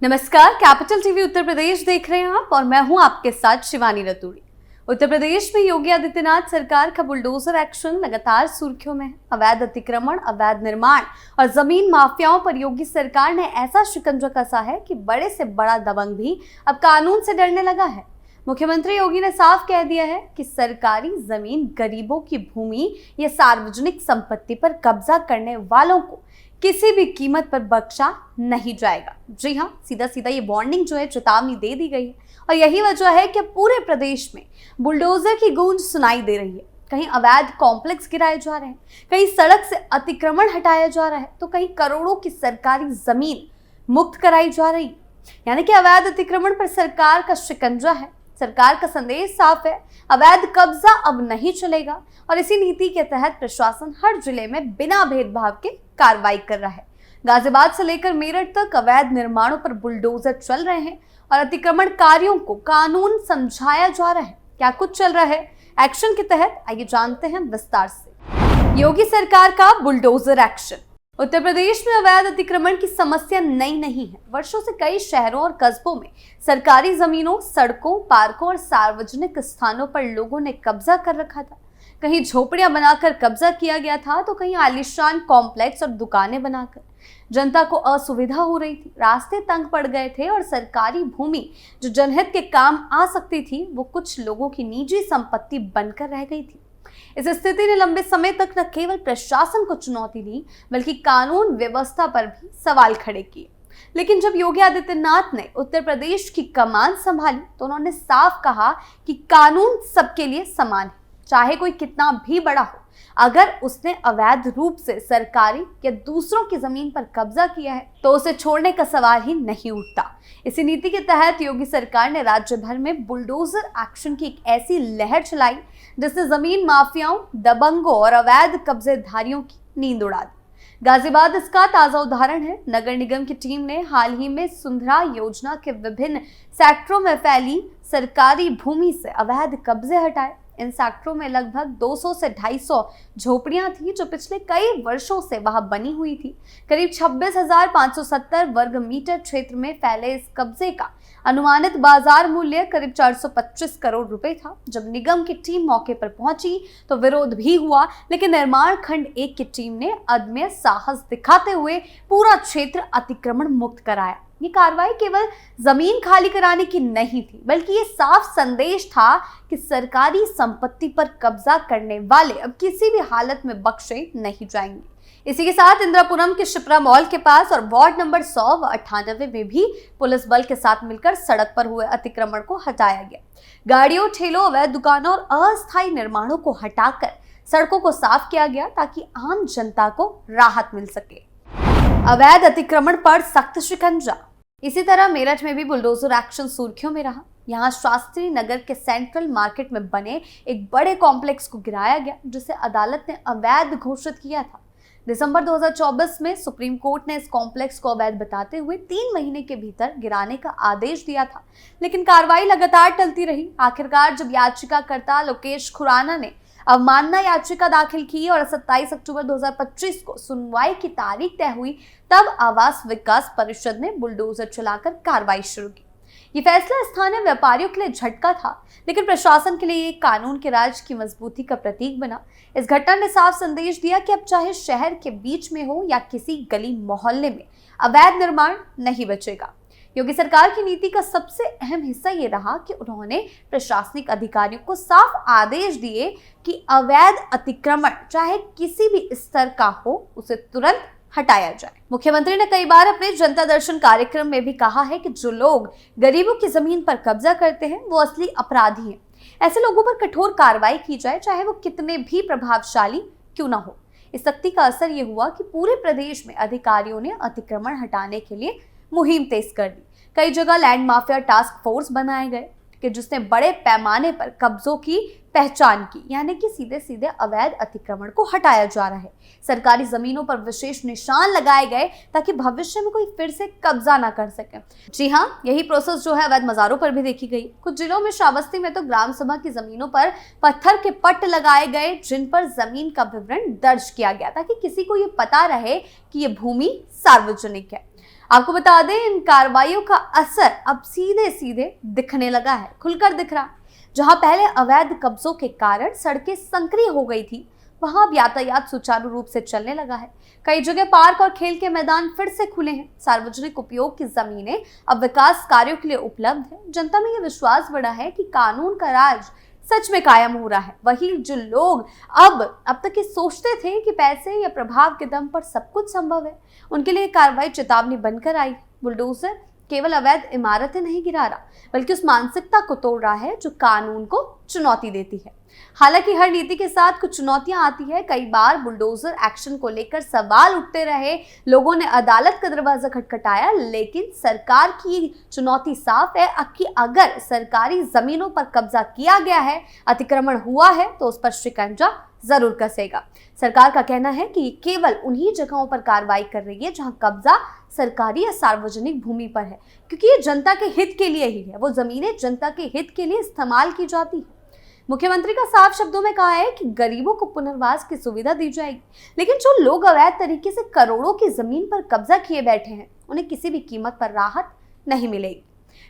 नमस्कार, capital TV Uttar Pradesh देख रहे हैं आप और मैं हूं आपके साथ शिवानी रतूड़ी। उत्तर प्रदेश में योगी आदित्यनाथ सरकार का बुलडोजर एक्शन लगातार सुर्खियों में है। अवैध अतिक्रमण, अवैध निर्माण और जमीन माफियाओं पर योगी सरकार ने ऐसा शिकंजा कसा है कि बड़े से बड़ा दबंग भी अब कानून से डरने लगा है। मुख्यमंत्री योगी ने साफ कह दिया है कि सरकारी जमीन, गरीबों की भूमि या सार्वजनिक संपत्ति पर कब्जा करने वालों को किसी भी कीमत पर बख्शा नहीं जाएगा। जी हाँ, सीधा सीधा ये वार्निंग जो है, चेतावनी दे दी गई है और यही वजह है कि पूरे प्रदेश में बुलडोजर की गूंज सुनाई दे रही है। कहीं अवैध कॉम्प्लेक्स गिराए जा रहे हैं, कहीं सड़क से अतिक्रमण हटाया जा रहा है, तो कहीं करोड़ों की सरकारी जमीन मुक्त कराई जा रही है। यानी कि अवैध अतिक्रमण पर सरकार का शिकंजा है। सरकार का संदेश साफ है, अवैध कब्जा अब नहीं चलेगा और इसी नीति के तहत प्रशासन हर जिले में बिना भेदभाव के कार्रवाई कर रहा है। गाजियाबाद से लेकर मेरठ तक अवैध निर्माणों पर बुलडोजर चल रहे हैं और अतिक्रमणकारियों को कानून समझाया जा रहा है। क्या कुछ चल रहा है एक्शन के तहत, आइए जानते हैं विस्तार से। योगी सरकार का बुलडोजर एक्शन। उत्तर प्रदेश में अवैध अतिक्रमण की समस्या नई नहीं है। वर्षों से कई शहरों और कस्बों में सरकारी जमीनों, सड़कों, पार्कों और सार्वजनिक स्थानों पर लोगों ने कब्जा कर रखा था। कहीं झोपड़ियां बनाकर कब्जा किया गया था, तो कहीं आलीशान कॉम्प्लेक्स और दुकानें बनाकर जनता को असुविधा हो रही थी। रास्ते तंग पड़ गए थे और सरकारी भूमि जो जनहित के काम आ सकती थी, वो कुछ लोगों की निजी संपत्ति बनकर रह गई थी। इस स्थिति ने लंबे समय तक न केवल प्रशासन को चुनौती दी, बल्कि कानून व्यवस्था पर भी सवाल खड़े किए। लेकिन जब योगी आदित्यनाथ ने उत्तर प्रदेश की कमान संभाली, तो उन्होंने साफ कहा कि कानून सबके लिए समान है, चाहे कोई कितना भी बड़ा हो। अगर उसने अवैध रूप से सरकारी या दूसरों की जमीन पर कब्जा किया है, तो उसे छोड़ने का सवाल ही नहीं उठता। इसी नीति के तहत योगी सरकार ने राज्य भर में बुलडोजर एक्शन की एक ऐसी लहर चलाई जिसने जमीन माफियाओं, दबंगों और अवैध कब्जेधारियों की नींद उड़ा दी। गाजियाबाद इसका ताजा उदाहरण है। नगर निगम की टीम ने हाल ही में सुंदरा योजना के विभिन्न सेक्टरों में फैली सरकारी भूमि से अवैध कब्जे हटाए। इन सेक्टरों में लगभग 200 से 250 झोपड़ियां थी जो पिछले कई वर्षों से वहां बनी हुई थी। करीब 26,570 वर्ग मीटर क्षेत्र में फैले इस कब्जे का अनुमानित बाजार मूल्य करीब 425 करोड़ रुपए था। जब निगम की टीम मौके पर पहुंची तो विरोध भी हुआ, लेकिन निर्माण खंड 1 की टीम ने अदम्य साहस दिखाते हुए पूरा क्षेत्र अतिक्रमण मुक्त कराया। ये कार्रवाई केवल जमीन खाली कराने की नहीं थी, बल्कि ये साफ संदेश था कि सरकारी संपत्ति पर कब्जा करने वाले अब किसी भी हालत में बख्शे नहीं जाएंगे। इसी के साथ इंदिरापुरम के शिप्रा मॉल के पास और वार्ड नंबर 100 व 98 में भी पुलिस बल के साथ मिलकर सड़क पर हुए अतिक्रमण को हटाया गया। गाड़ियों, ठेलों, अवैध दुकानों और अस्थायी निर्माणों को हटाकर सड़कों को साफ किया गया ताकि आम जनता को राहत मिल सके। अवैध अतिक्रमण पर सख्त शिकंजा। इसी तरह मेरठ में भी बुलडोजर एक्शन सुर्खियों में रहा। यहाँ शास्त्री नगर के सेंट्रल मार्केट में बने एक बड़े कॉम्प्लेक्स को गिराया गया, जिसे अदालत ने अवैध घोषित किया था। दिसंबर 2024 में सुप्रीम कोर्ट ने इस कॉम्प्लेक्स को अवैध बताते हुए 3 महीने के भीतर गिराने का आदेश दिया था, लेकिन कार्रवाई लगातार टलती रही। आखिरकार जब याचिकाकर्ता लोकेश खुराना ने अवमानना याचिका दाखिल की और 27 अक्टूबर 2025 को सुनवाई की तारीख तय हुई, तब आवास विकास परिषद ने बुलडोजर चलाकर कार्रवाई शुरू की। ये फैसला स्थानीय व्यापारियों के लिए झटका था, लेकिन प्रशासन के लिए कानून के राज की मजबूती का प्रतीक बना। इस घटना ने साफ संदेश दिया कि अब चाहे शहर के बीच में हो या किसी गली मोहल्ले में, अवैध निर्माण नहीं बचेगा। योगी सरकार की नीति का सबसे अहम हिस्सा ये रहा कि उन्होंने प्रशासनिक अधिकारियों को साफ आदेश दिए कि अवैध अतिक्रमण चाहे किसी भी स्तर का हो, उसे तुरंत हटाया जाए। मुख्यमंत्री ने कई बार अपने जनता दर्शन कार्यक्रम में भी कहा है कि जो लोग गरीबों की जमीन पर कब्जा करते हैं, वो असली अपराधी हैं। ऐसे लोगों पर कठोर कार्रवाई की जाए, चाहे वो कितने भी प्रभावशाली क्यों ना हो। इस सख्ती का असर ये हुआ कि पूरे प्रदेश में अधिकारियों ने अतिक्रमण हटाने के लिए मुहिम तेज कर दी। कई जगह लैंड माफिया टास्क फोर्स बनाए गए कि जिसने बड़े पैमाने पर कब्जों की पहचान की, यानी कि सीधे सीधे अवैध अतिक्रमण को हटाया जा रहा है। सरकारी जमीनों पर विशेष निशान लगाए गए ताकि भविष्य में कोई फिर से कब्जा ना कर सके। जी हाँ, यही प्रोसेस जो है अवैध मजारों पर भी देखी गई। कुछ जिलों में श्रावस्ती में तो ग्राम सभा की जमीनों पर पत्थर के पट्ट लगाए गए, जिन पर जमीन का विवरण दर्ज किया गया ताकि किसी को ये पता रहे कि ये भूमि सार्वजनिक है। आपको बता दें, इन कार्रवाइयों का असर अब सीधे सीधे दिखने लगा है, खुलकर दिख रहा है। जहां पहले अवैध कब्जों के कारण सड़कें संकरी हो गई थी, वहां अब यातायात सुचारू रूप से चलने लगा है। कई जगह पार्क और खेल के मैदान फिर से खुले हैं। सार्वजनिक उपयोग की जमीनें अब विकास कार्यों के लिए उपलब्ध है। जनता में यह विश्वास बढ़ा है कि कानून का राज सच में कायम हो रहा है। वही जो लोग अब तक ये सोचते थे कि पैसे या प्रभाव के दम पर सब कुछ संभव है, उनके लिए कार्रवाई चेतावनी बनकर आई। बुलडोजर केवल अवैध इमारतें नहीं गिरा रहा, बल्कि उस मानसिकता को तोड़ रहा है जो कानून को चुनौती देती है। हालांकि हर नीति के साथ कुछ चुनौतियां आती है। कई बार बुलडोजर एक्शन को लेकर सवाल उठते रहे, लोगों ने अदालत का दरवाजा खटखटाया, लेकिन सरकार की चुनौती साफ है कि अगर सरकारी जमीनों पर कब्जा किया गया है, अतिक्रमण हुआ है, तो उस पर शिकंजा जरूर कसेगा। सरकार का कहना है कि केवल उन्हीं जगहों पर कार्रवाई कर रही है जहां कब्जा सरकारी या सार्वजनिक भूमि पर है, क्योंकि ये जनता के हित के लिए ही है। वो जमीनें जनता के हित के लिए इस्तेमाल की जाती है। मुख्यमंत्री का साफ शब्दों में कहा है कि गरीबों को पुनर्वास की सुविधा दी जाएगी, लेकिन जो लोग अवैध तरीके से करोड़ों की जमीन पर कब्जा किए बैठे हैं, उन्हें किसी भी कीमत पर राहत नहीं मिलेगी।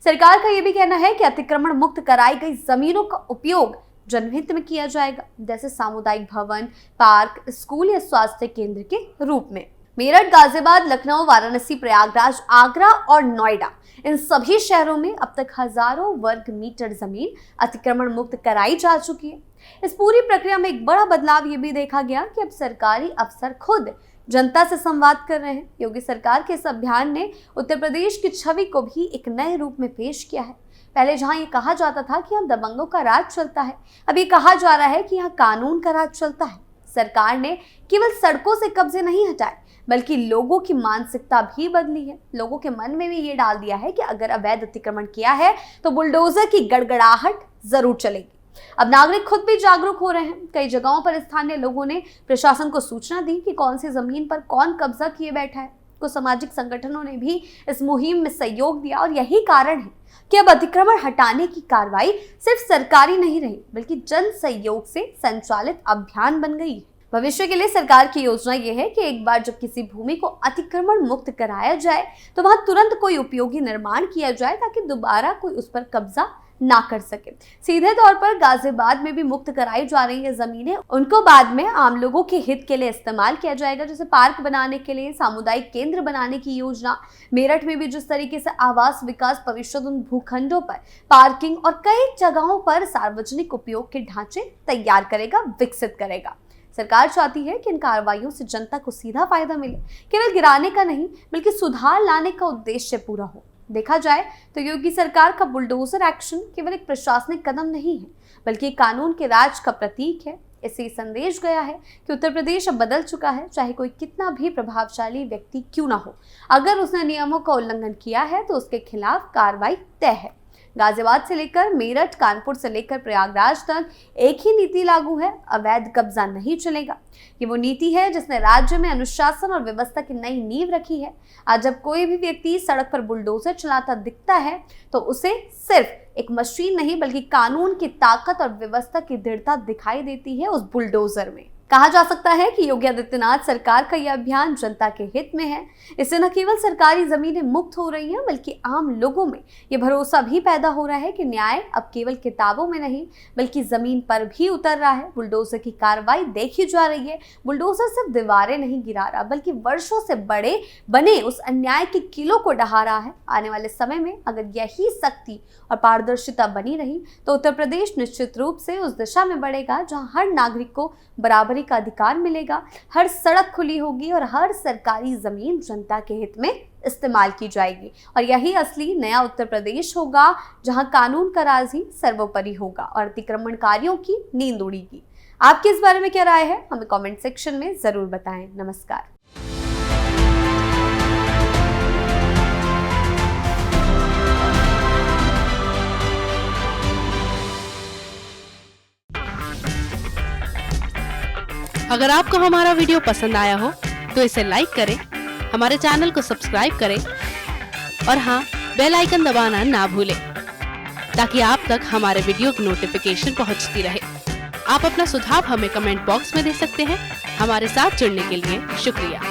सरकार का यह भी कहना है कि अतिक्रमण मुक्त कराई गई जमीनों का उपयोग जनहित में किया जाएगा, जैसे सामुदायिक भवन, पार्क, स्कूल या स्वास्थ्य केंद्र के रूप में। मेरठ, गाजियाबाद, लखनऊ, वाराणसी, प्रयागराज, आगरा और नोएडा, इन सभी शहरों में अब तक हजारों वर्ग मीटर जमीन अतिक्रमण मुक्त कराई जा चुकी है। इस पूरी प्रक्रिया में एक बड़ा बदलाव ये भी देखा गया कि अब सरकारी अफसर खुद जनता से संवाद कर रहे हैं। योगी सरकार के इस अभियान ने उत्तर प्रदेश की छवि को भी एक नए रूप में पेश किया है। पहले जहां ये कहा जाता था कि यहाँ दबंगों का राज चलता है, अब ये कहा जा रहा है कि यहाँ कानून का राज चलता है। सरकार ने केवल सड़कों से कब्जे नहीं हटाए, बल्कि लोगों की मानसिकता भी बदली है। लोगों के मन में भी ये डाल दिया है कि अगर अवैध अतिक्रमण किया है तो बुलडोजर की गड़गड़ाहट जरूर चलेगी। अब नागरिक खुद भी जागरूक हो रहे हैं। कई जगहों पर स्थानीय लोगों ने प्रशासन को सूचना दी कि कौन सी जमीन पर कौन कब्जा किए बैठा है। कुछ सामाजिक संगठनों ने भी इस मुहिम में सहयोग दिया और यही कारण है कि अब अतिक्रमण हटाने की कार्रवाई सिर्फ सरकारी नहीं रही, बल्कि जन सहयोग से संचालित अभियान बन गई है। भविष्य के लिए सरकार की योजना यह है कि एक बार जब किसी भूमि को अतिक्रमण मुक्त कराया जाए तो वहां तुरंत कोई उपयोगी निर्माण किया जाए, ताकि दोबारा कोई उस पर कब्जा ना कर सके। सीधे तौर पर गाजियाबाद में भी मुक्त कराई जा रही है जमीनें, उनको बाद में आम लोगों के हित के लिए इस्तेमाल किया जाएगा, जैसे पार्क बनाने के लिए, सामुदायिक केंद्र बनाने की योजना। मेरठ में भी जिस तरीके से आवास विकास परिषद उन भूखंडों पर पार्किंग और कई जगहों पर सार्वजनिक उपयोग के ढांचे तैयार करेगा, विकसित करेगा। सरकार चाहती है कि इन कार्रवाइयों से जनता को सीधा फायदा मिले, केवल गिराने का नहीं, बल्कि सुधार लाने का उद्देश्य पूरा हो। देखा जाए तो योगी सरकार का बुलडोजर एक्शन केवल एक प्रशासनिक कदम नहीं है, बल्कि कानून के राज का प्रतीक है। इससे संदेश गया है कि उत्तर प्रदेश अब बदल चुका है, चाहे कोई कितना भी प्रभावशाली व्यक्ति क्यों ना हो। अगर उसने नियमों का उल्लंघन किया है तो उसके खिलाफ कार्रवाई तय है। गाजियाबाद से लेकर मेरठ, कानपुर से लेकर प्रयागराज तक एक ही नीति लागू है, अवैध कब्जा नहीं चलेगा। ये वो नीति है जिसने राज्य में अनुशासन और व्यवस्था की नई नींव रखी है। आज जब कोई भी व्यक्ति सड़क पर बुलडोजर चलाता दिखता है तो उसे सिर्फ एक मशीन नहीं, बल्कि कानून की ताकत और व्यवस्था की दृढ़ता दिखाई देती है उस बुलडोजर में। कहा जा सकता है कि योगी आदित्यनाथ सरकार का यह अभियान जनता के हित में है। इससे न केवल सरकारी जमीनें मुक्त हो रही हैं, बल्कि आम लोगों में ये भरोसा भी पैदा हो रहा है कि न्याय अब केवल किताबों में नहीं, बल्कि जमीन पर भी उतर रहा है। बुलडोजर की कार्रवाई देखी जा रही है। बुलडोजर सिर्फ दीवारें नहीं गिरा रहा, बल्कि वर्षों से बड़े बने उस अन्याय के किलों को ढहा रहा है। आने वाले समय में अगर यही सख्ती और पारदर्शिता बनी रही तो उत्तर प्रदेश निश्चित रूप से उस दिशा में बढ़ेगा जहां हर नागरिक को बराबरी का अधिकार मिलेगा, हर सड़क खुली होगी और हर सरकारी जमीन जनता के हित में इस्तेमाल की जाएगी। और यही असली नया उत्तर प्रदेश होगा, जहां कानून का राज ही सर्वोपरि होगा और अतिक्रमणकारियों की नींद उड़ेगी। आपकी इस बारे में क्या राय है, हमें कमेंट सेक्शन में जरूर बताएं। नमस्कार। अगर आपको हमारा वीडियो पसंद आया हो तो इसे लाइक करें, हमारे चैनल को सब्सक्राइब करें और हाँ, बेल आइकन दबाना ना भूलें ताकि आप तक हमारे वीडियो की नोटिफिकेशन पहुंचती रहे। आप अपना सुझाव हमें कमेंट बॉक्स में दे सकते हैं। हमारे साथ जुड़ने के लिए शुक्रिया।